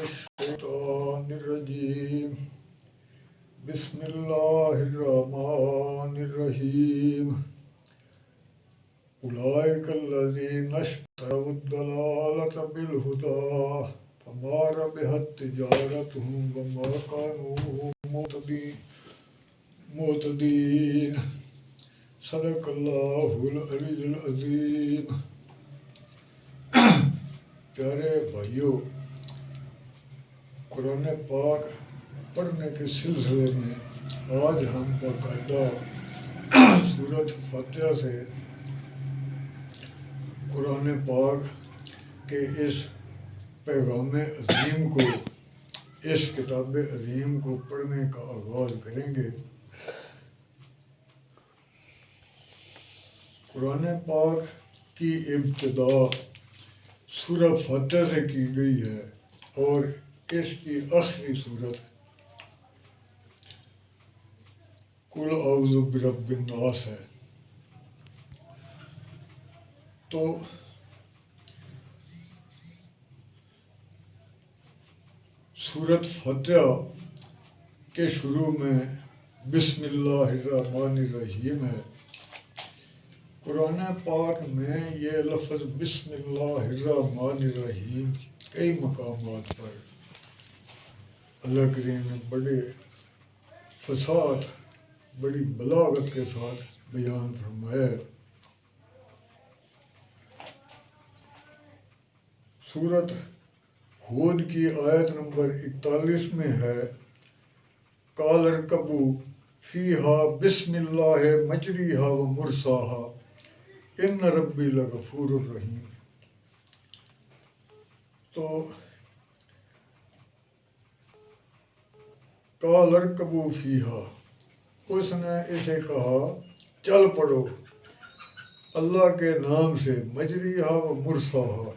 الشيطان الرجيم بسم الله الرحمن الرحيم أولئك الذين اشتروا الضلالة بالهدى فما ربحت تجارتهم وما كانوا مهتدين صدق اللہ العلی العظیم۔ پیارے بھائیوں، قرآن پاک پڑھنے کے سلسلے میں آج ہم باقاعدہ سورۃ فاتحہ سے قرآن پاک کے اس پیغام عظیم کو، اس کتاب عظیم کو پڑھنے کا آغاز کریں گے۔ قرآن پاک کی ابتدا سورہ فاتحہ سے کی گئی ہے اور اس کی آخری صورت قل اعوذ برب الناس ہے۔ تو سورۃ فاتحہ کے شروع میں بسم اللہ الرحمن الرحیم ہے۔ قرآن پاک میں یہ لفظ بسم اللہ الرحمن الرحیم کئی مقامات پر اللہ کریم نے بڑے فصاحت، بڑی بلاغت کے ساتھ بیان فرمایا ہے۔ سورۃ ہود کی آیت نمبر 41 میں ہے قال ارکبوا فیہا بسم اللہ مجریہا و مرساہا ان ربی لغفور الرحیم۔ تو قال ارکبوا فیہا، اس نے اسے کہا چل پڑو اللہ کے نام سے، مجریہا و مرساہا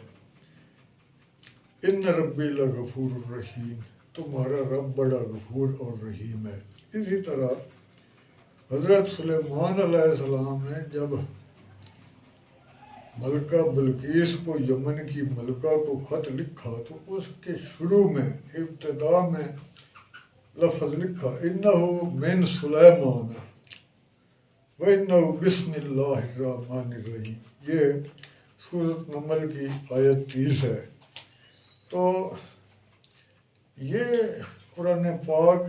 ان ربی لغفور الرحیم، تمہارا رب بڑا غفور اور رحیم ہے۔ اسی طرح حضرت سلیمان علیہ السلام نے جب ملکہ بلقیس کو، یمن کی ملکہ کو خط لکھا تو اس کے شروع میں، ابتدا میں لفظ لکھا انہ من سلیمان وانہ بسم اللہ الرحمن الرحیم۔ یہ سورۃ نمل کی آیت 30 ہے۔ تو یہ قرآن پاک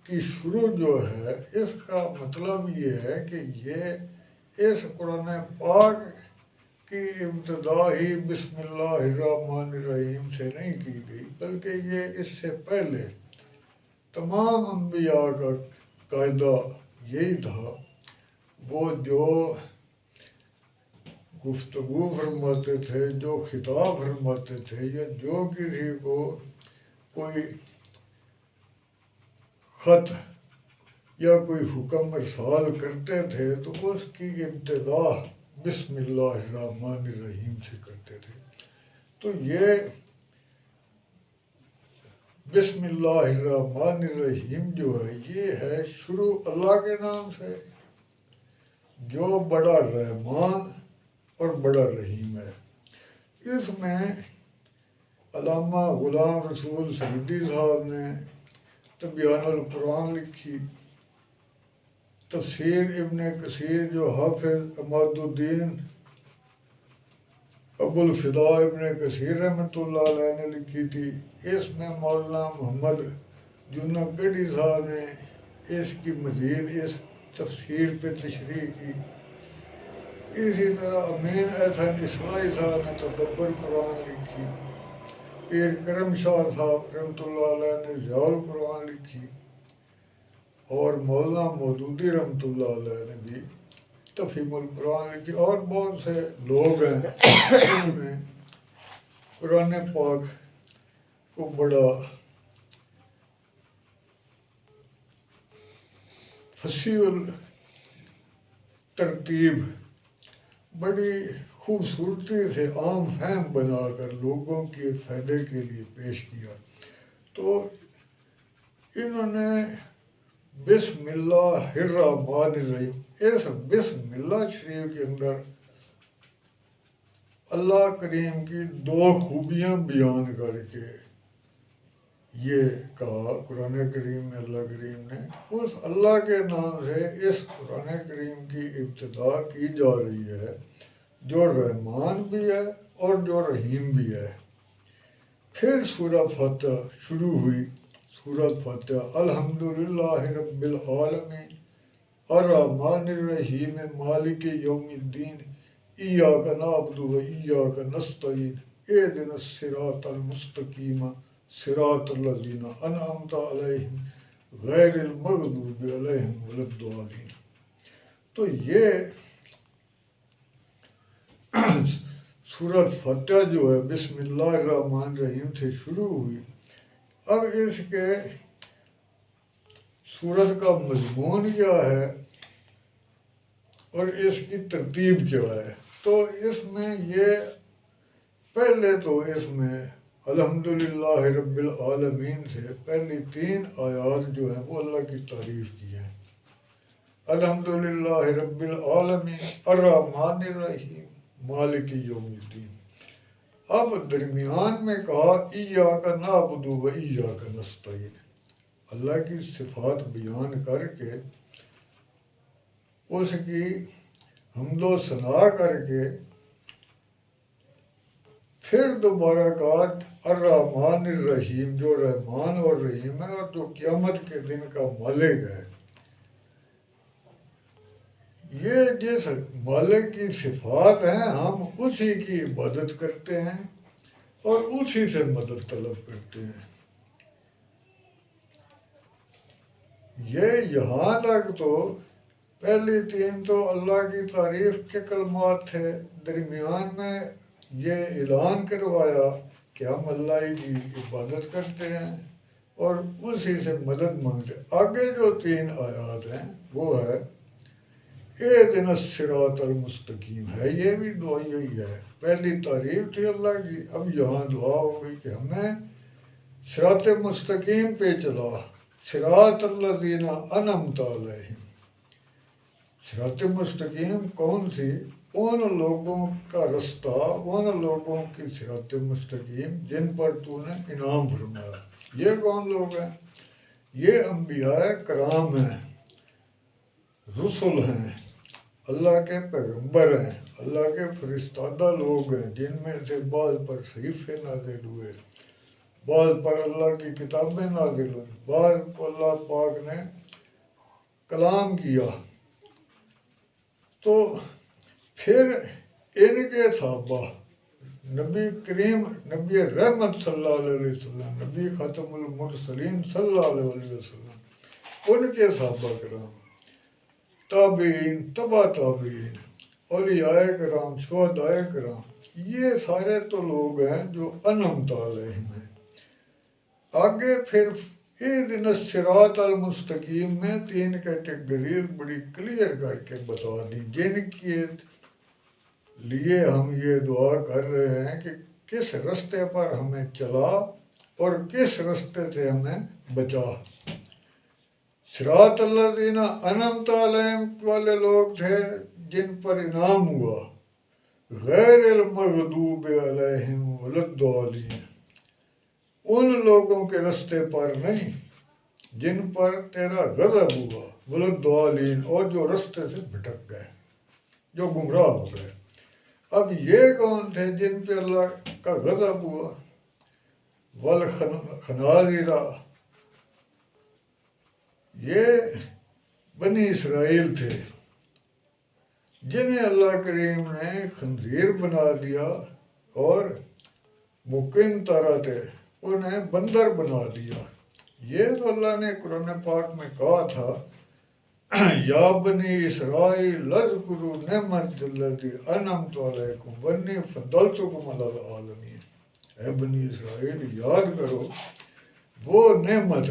کی شروع جو ہے، اس کا مطلب یہ ہے کہ یہ اس قرآن پاک کی ابتدا ہی بسم اللہ الرحمن الرحیم سے نہیں کی گئی، بلکہ یہ اس سے پہلے تمام انبیاء کا قاعدہ یہی تھا۔ وہ جو گفتگو فرماتے تھے، جو خطاب فرماتے تھے، یا جو کسی کو کوئی خط یا کوئی حکم ارسال کرتے تھے تو اس کی ابتدا بسم اللہ الرحمن الرحیم سے کرتے تھے۔ تو یہ بسم اللہ الرحمن الرحیم جو ہے، یہ ہے شروع اللہ کے نام سے جو بڑا رحمان اور بڑا رحیم ہے۔ اس میں علامہ غلام رسول سعیدی صاحب نے تبیان القرآن لکھی، تفسیر ابن کثیر جو حافظ عماد الدین ابو الفداء ابن کثیر رحمۃ اللہ علیہ نے لکھی تھی۔ اس میں مولانا محمد جنہ پیڑی صاحب نے اس کی مزید اس تفسیر پہ تشریح کی۔ اسی طرح امین احسن اسلائی صاحب نے تدبر قرآن لکھی، پیر کرم شاہ صاحب رحمۃ اللہ علیہ نے ضیاء القرآن لکھی، اور مولانا مودودی رحمۃ اللہ علیہ نے بھی تفہیم القرآن لکھی، اور بہت سے لوگ ہیں جن میں قرآن پاک کو بڑا فصیح الترتیب، بڑی خوبصورتی سے عام فہم بنا کر لوگوں کے فائدے کے لیے پیش کیا۔ تو انہوں نے بسم اللہ الرحمن الرحیم، اس بسم اللہ شریف کے اندر اللہ کریم کی دو خوبیاں بیان کر کے یہ کہا قرآن کریم میں اللہ کریم نے، اس اللہ کے نام سے اس قرآن کریم کی ابتدا کی جا رہی ہے جو رحمان بھی ہے اور جو رحیم بھی ہے۔ پھر سورہ فتح شروع ہوئی، سورہ فتح الحمدللہ رب العالمین الرحمن الرحیم مالک یوم الدین ایاک نعبد و ایاک نستعین اہدنا الصراط المستقیم صراط الذین انعمت علیہم غیر المغضوب علیہم ولا الضالین۔ تو یہ سورۃ فتح جو ہے بسم اللہ الرحمن الرحیم سے شروع ہوئی۔ اب اس کے سورت کا مضمون کیا ہے اور اس کی ترتیب کیا ہے؟ تو اس میں یہ پہلے تو اس میں الحمدللہ رب العالمین سے پہلی 3 آیات جو ہیں وہ اللہ کی تعریف کی ہیں۔ الحمدللہ رب العالمین الرحمن الرحیم مالک یوم الدین۔ اب درمیان میں کہا ایاک نعبد و ایاک نستعین، اللہ کی صفات بیان کر کے اس کی حمد و ثنا کر کے پھر دوبارہ کہا الرحمن الرحیم، جو رحمان اور رحیم ہے اور جو قیامت کے دن کا مالک ہے۔ یہ جس مالک کی صفات ہیں ہم اسی کی عبادت کرتے ہیں اور اسی سے مدد طلب کرتے ہیں۔ یہ یہاں تک تو پہلی 3 تو اللہ کی تعریف کے کلمات تھے، درمیان میں یہ اعلان کروایا کہ ہم اللہ کی عبادت کرتے ہیں اور اسی سے مدد مانگتے ہیں۔ آگے جو 3 آیات ہیں وہ ہے اہدنا الصراط المستقیم، ہے یہ بھی دعا یہی ہے۔ پہلی تعریف تھی اللہ کی، اب یہاں دعا ہو گئی کہ ہمیں صراط مستقیم پہ چلا، صراط الذین انعمت علیہم۔ صراط مستقیم کون سی؟ ان لوگوں کا رستہ، ان لوگوں کی صراط مستقیم جن پر تو نے انعام فرمایا۔ یہ کون لوگ ہیں؟ یہ انبیاء کرام ہیں، رسل ہیں، اللہ کے پیغمبر ہیں، اللہ کے فرستادہ لوگ ہیں، جن میں سے بعض پر صحیفے نازل ہوئے، بعض پر اللہ کی کتابیں نازل ہوئیں، بعض کو اللہ پاک نے کلام کیا۔ تو پھر ان کے صحابہ، نبی کریم، نبی رحمت صلی اللہ علیہ وسلم، نبی ختم المرسلین صلی اللہ علیہ وسلم، ان کے صحابہ کرام، تابعین، تبع تابعین، اولیاء کرام، شہداء کرام، یہ سارے تو لوگ ہیں جو انعمت علیہم ہیں۔ آگے پھر اہدنا الصراط المستقیم میں 3 کیٹیگریز بڑی کلیئر کر کے بتا دی، جن کے لیے ہم یہ دعا کر رہے ہیں کہ کس رستے پر ہمیں چلا اور کس رستے سے ہمیں بچا۔ صراط الذین انعمت علیہم والے لوگ تھے جن پر انعام ہوا، غیر المغضوب علیہم ولا الضالین، ان لوگوں کے رستے پر نہیں جن پر تیرا غضب ہوا، ولا الضالین، اور جو رستے سے بھٹک گئے، جو گمراہ ہو گئے۔ اب یہ کون تھے جن پہ اللہ کا غضب ہوا؟ والخنازیر، یہ بنی اسرائیل تھے جنہیں اللہ کریم نے خنزیر بنا دیا اور مقیم طرح تھے، انہیں بندر بنا دیا۔ یہ تو اللہ نے قرآن پاک میں کہا تھا یا بنی اسرائیل اذکروا نعمت التي انعمت علیکم وانی فضلتکم علی العالمین، اے بنی اسرائیل یاد کرو وہ نعمت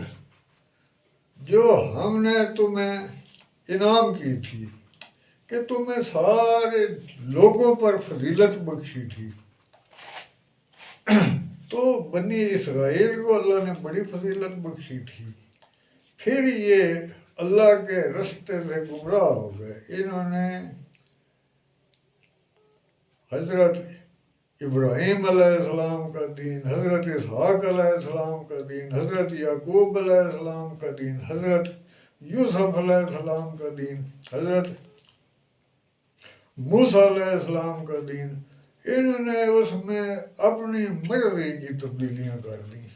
جو ہم نے تمہیں انعام کی تھی کہ تمہیں سارے لوگوں پر فضیلت بخشی تھی۔ تو بنی اسرائیل کو اللہ نے بڑی فضیلت بخشی تھی، پھر یہ اللہ کے رستے سے گمراہ ہو گئے۔ انہوں نے حضرت ابراہیم علیہ السلام کا دین، حضرت اسحاق علیہ السلام کا دین، حضرت یعقوب علیہ السلام کا دین، حضرت یوسف علیہ السلام کا دین، حضرت موسیٰ علیہ السلام کا دین، انہوں نے اس میں اپنی مرضی کی تبدیلیاں کر دیں،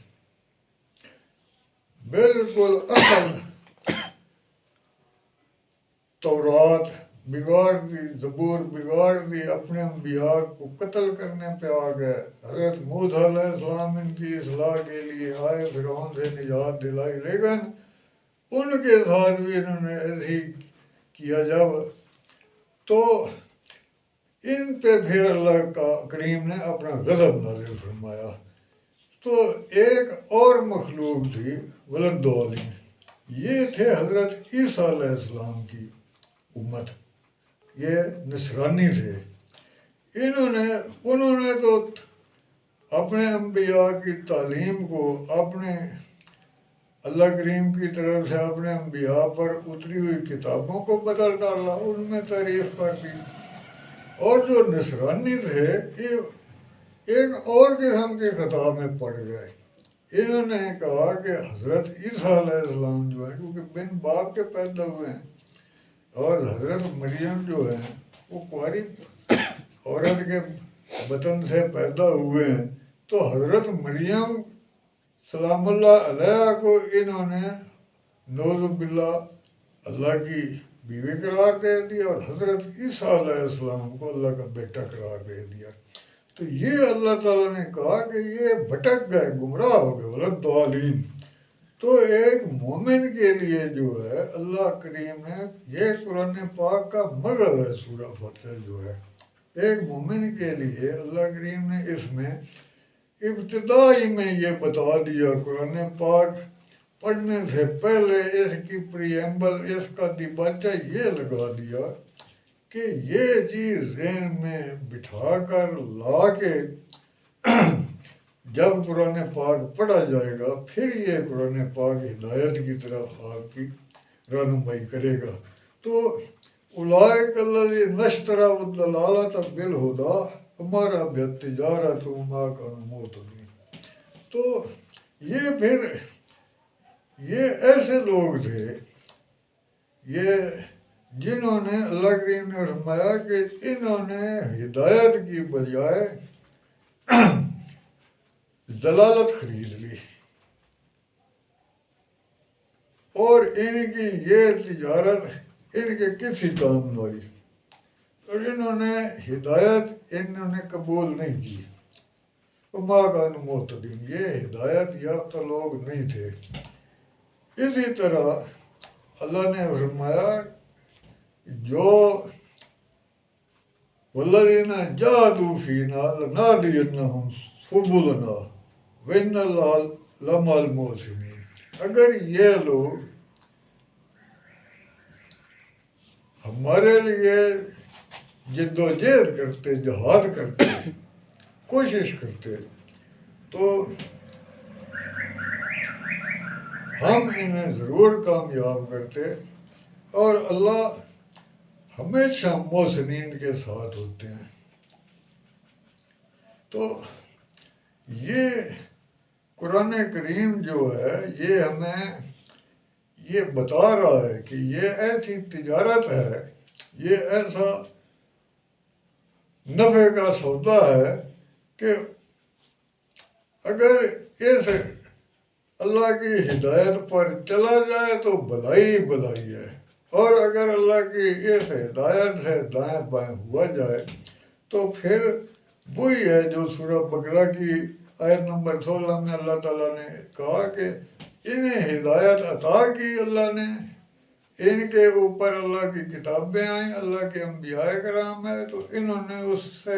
بالکل اصل تورات بگاڑ دی، زبور بگاڑ دی، اپنے انبیاء کو قتل کرنے پہ آ گئے۔ حضرت موسیٰ علیہ السلام ان کی اصلاح کے لیے آئے، فرعون سے نجات دلائی، لیکن ان کے ساتھ بھی انہوں نے ایسے ہی کیا جب تو ان پہ پھر اللہ کا کریم نے اپنا غضب نازل فرمایا۔ تو ایک اور مخلوق تھی ولد ضالین، یہ تھے حضرت عیسیٰ علیہ السلام کی امت، یہ نصرانی تھے۔ انہوں نے تو اپنے انبیاء کی تعلیم کو، اپنے اللہ کریم کی طرف سے اپنے انبیاء پر اتری ہوئی کتابوں کو بدل ڈالا، ان میں تعریف کر دی۔ اور جو نصرانی تھے یہ ایک اور قسم کے خطا میں پڑ گئے۔ انہوں نے کہا کہ حضرت عیسیٰ علیہ السلام جو ہیں، کیونکہ بن باپ کے پیدا ہوئے ہیں، اور حضرت مریم جو ہیں وہ کنواری عورت کے بطن سے پیدا ہوئے ہیں، تو حضرت مریم سلام اللہ علیہ کو انہوں نے نعوذ باللہ اللہ کی بیوی قرار دے دیا، اور حضرت عیسیٰ علیہ السلام کو اللہ کا بیٹا قرار دے دیا۔ تو یہ اللہ تعالیٰ نے کہا کہ یہ بھٹک گئے، گمراہ ہو گئے، ولد ضالین۔ تو ایک مومن کے لیے جو ہے اللہ کریم نے، یہ قرآن پاک کا مغز ہے سورہ فاتحہ جو ہے، ایک مومن کے لیے اللہ کریم نے اس میں ابتدائی میں یہ بتا دیا، قرآن پاک پڑھنے سے پہلے اس کی پریمبل، اس کا دیباچہ یہ لگا دیا کہ یہ چیز ذہن میں بٹھا کر لا کے جب قرآن پاک پڑھا جائے گا، پھر یہ قرآن پاک ہدایت کی طرف آپ کی رہنمائی کرے گا۔ تو اولئک الذین اشتروا الضلالۃ بالہدیٰ فما ربحت تجارتہم وما کانوا مہتدین۔ تو یہ پھر یہ ایسے لوگ تھے، یہ جنہوں نے اللہ کریم نے فرمایا کہ انہوں نے ہدایت کی بجائے ضلالت خرید لی، اور ان کی یہ تجارت ان کے کسی کام نہ آئی، اور انہوں نے ہدایت انہوں نے قبول نہیں کی۔ وما کانوا مہتدین، یہ ہدایت یافتہ لوگ نہیں تھے۔ اسی طرح اللہ نے فرمایا جو والذین جاہدوا فینا لنہدینہم سبلنا وَإِنَّ اللَّهَ لَمَعَ الْمُحْسِنِينَ، اگر یہ لوگ ہمارے لیے جد و جہد کرتے، جہاد کرتے، کوشش کرتے، تو ہم انہیں ضرور کامیاب کرتے، اور اللہ ہمیشہ محسنین کے ساتھ ہوتے ہیں۔ تو یہ قرآن کریم جو ہے یہ ہمیں یہ بتا رہا ہے کہ یہ ایسی تجارت ہے، یہ ایسا نفع کا سودا ہے کہ اگر اس اللہ کی ہدایت پر چلا جائے تو بھلائی بھلائی ہے، اور اگر اللہ کی اس ہدایت سے دائیں بائیں ہوا جائے تو پھر وہی ہے جو سورہ بقرہ کی آیت نمبر 16 میں اللہ تعالیٰ نے کہا کہ انہیں ہدایت عطا کی اللہ نے، ان کے اوپر اللہ کی کتابیں آئیں، اللہ کے انبیاء کرام ہیں، تو انہوں نے اس سے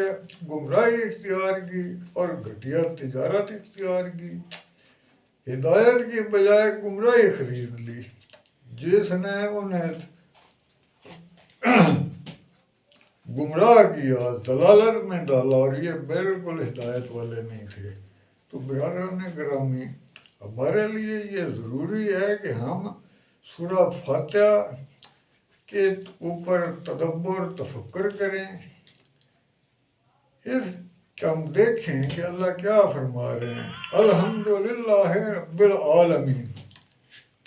گمراہی اختیار کی اور گھٹیا تجارت اختیار کی، ہدایت کی بجائے گمراہی خرید لی، جس نے انہیں گمراہ کیا، ضلالت میں ڈالا، اور یہ بالکل ہدایت والے نہیں تھے۔ تو برادران گرامی، ہمارے لیے یہ ضروری ہے کہ ہم سورہ فاتحہ کے اوپر تدبر تفکر کریں، اس کہ ہم دیکھیں کہ اللہ کیا فرما رہے ہیں. الحمدللہ رب العالمین.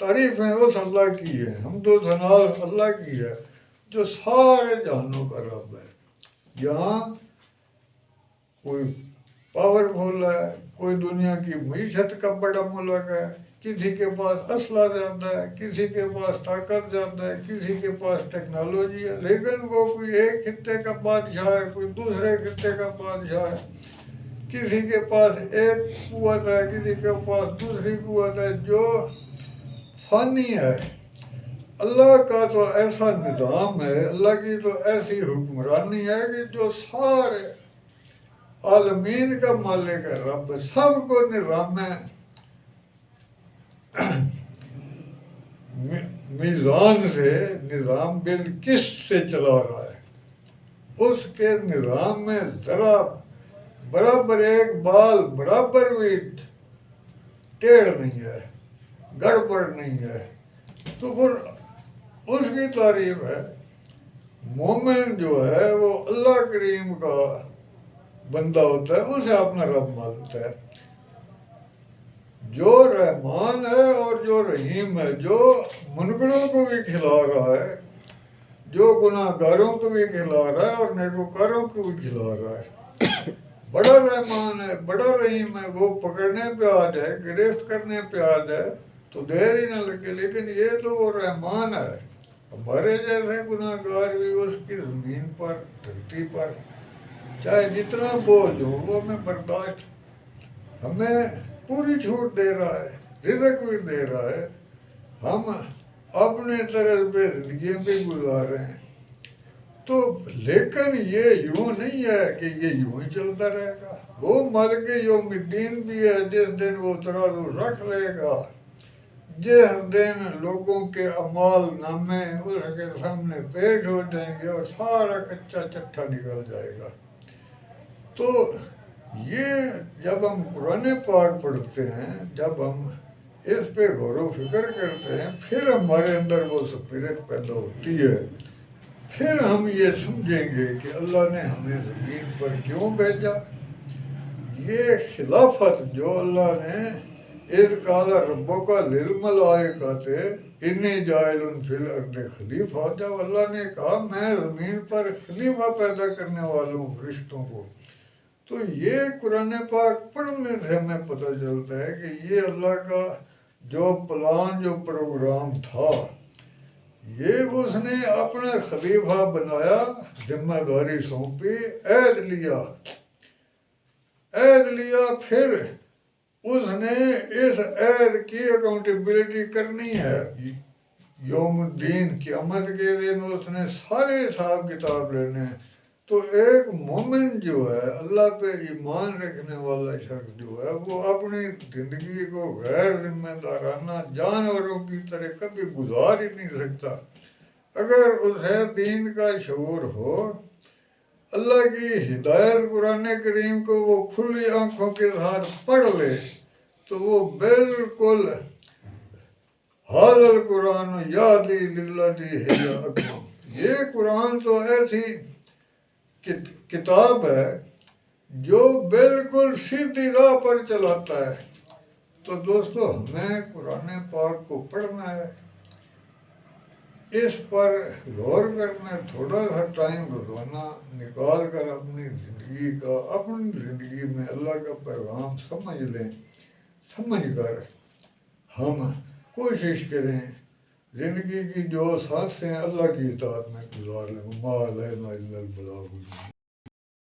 تعریفیں اس اللہ کی ہے، حمد و ثنا اللہ کی ہے جو سارے جہانوں کا رب ہے. یہاں کوئی پاورفل ہے، کوئی دنیا کی معیشت کا بڑا ملک ہے، کسی کے پاس اسلحہ زیادہ ہے، کسی کے پاس طاقت زیادہ ہے، کسی کے پاس ٹیکنالوجی ہے، لیکن وہ کوئی ایک خطے کا بادشاہ ہے، کوئی دوسرے خطے کا بادشاہ ہے. کسی کے پاس ایک قوت ہے، کسی کے پاس دوسری قوت ہے جو فانی ہے. اللہ کا تو ایسا نظام ہے، اللہ کی تو ایسی حکمرانی ہے کہ جو سارے عالمین کا مالک ہے، رب سب کو نظام میں میزان سے، نظام بالقسط سے چلا رہا ہے. اس کے نظام میں ذرا برابر ایک بال برابر بھی ٹیڑھ نہیں ہے، گڑبڑ نہیں ہے. تو پھر اس کی تعریف ہے. مومن جو ہے وہ اللہ کریم کا بندہ ہوتا ہے، اسے اپنا رب مانتا ہے. جو رحمان ہے اور جو رحیم ہے، جو منکروں کو بھی کھلا رہا ہے، جو گناہ گاروں کو بھی کھلا رہا ہے اور نیکوکاروں کو بھی کھلا رہا ہے. بڑا رحمان ہے، بڑا رحیم ہے. وہ پکڑنے پہ آ جائے، گرفت کرنے پہ آ جائے تو دیر ہی نہ لگے. لیکن یہ تو وہ رحمان ہے. ہمارے جیسے گناہ گار بھی اس کی زمین پر، دھرتی پر چاہے جتنا بوجھ ہو وہ ہمیں برداشت، ہمیں پوری چھوٹ دے رہا ہے، رزق بھی دے رہا ہے. ہم اپنے طرز پہ زندگی بھی گزار رہے ہیں. تو لیکن یہ یوں نہیں ہے کہ یہ یوں ہی چلتا رہے گا. وہ مالک یوم الدین بھی ہے، جس دن وہ ترازو رکھ لے گا، جس دن لوگوں کے اعمال نامے اس کے سامنے پیش ہو جائیں گے اور سارا کچا چٹھا نکل جائے گا. تو یہ جب ہم قرآن پاک پڑھتے ہیں، جب ہم اس پہ غور و فکر کرتے ہیں، پھر ہمارے اندر وہ اسپرٹ پیدا ہوتی ہے. پھر ہم یہ سمجھیں گے کہ اللہ نے ہمیں زمین پر کیوں بھیجا. یہ خلافت جو اللہ نے اذ قال ربک للملائکۃ انی جاعل فی الارض خلیفہ، جب اللہ نے کہا میں زمین پر خلیفہ پیدا کرنے والوں فرشتوں کو، تو یہ قرآن پاک پڑھنے سے ہمیں پتہ چلتا ہے کہ یہ اللہ کا جو پلان، جو پروگرام تھا، یہ اس نے اپنا خلیفہ بنایا، ذمہ داری سونپی، عہد لیا. پھر اس نے اس عہد کی اکاؤنٹیبلٹی کرنی ہے. یوم الدین قیامت کے دن اس نے سارے حساب کتاب لینے ہیں. تو ایک مومن جو ہے، اللہ پہ ایمان رکھنے والا شخص جو ہے، وہ اپنی زندگی کو غیر ذمہ دارانہ جانوروں کی طرح کبھی گزار ہی نہیں سکتا. اگر اسے دین کا شعور ہو، اللہ کی ہدایت قرآن کریم کو وہ کھلی آنکھوں کے ساتھ پڑھ لے، تو وہ بالکل ھذا القرآن یہدی للتی ہی اقوم. یہ قرآن تو ایسی کتاب ہے جو بالکل سیدھی راہ پر چلاتا ہے. تو دوستو، ہمیں قرآن پاک کو پڑھنا ہے، اس پر غور کرنا ہے، تھوڑا سا ٹائم روزانہ نکال کر اپنی زندگی میں اللہ کا پیغام سمجھ لیں. سمجھ کر ہم کوشش کریں زندگی کی جو سانسیں اللہ کی اطاعت میں گزار لیں. ما علینا الا البلاغ.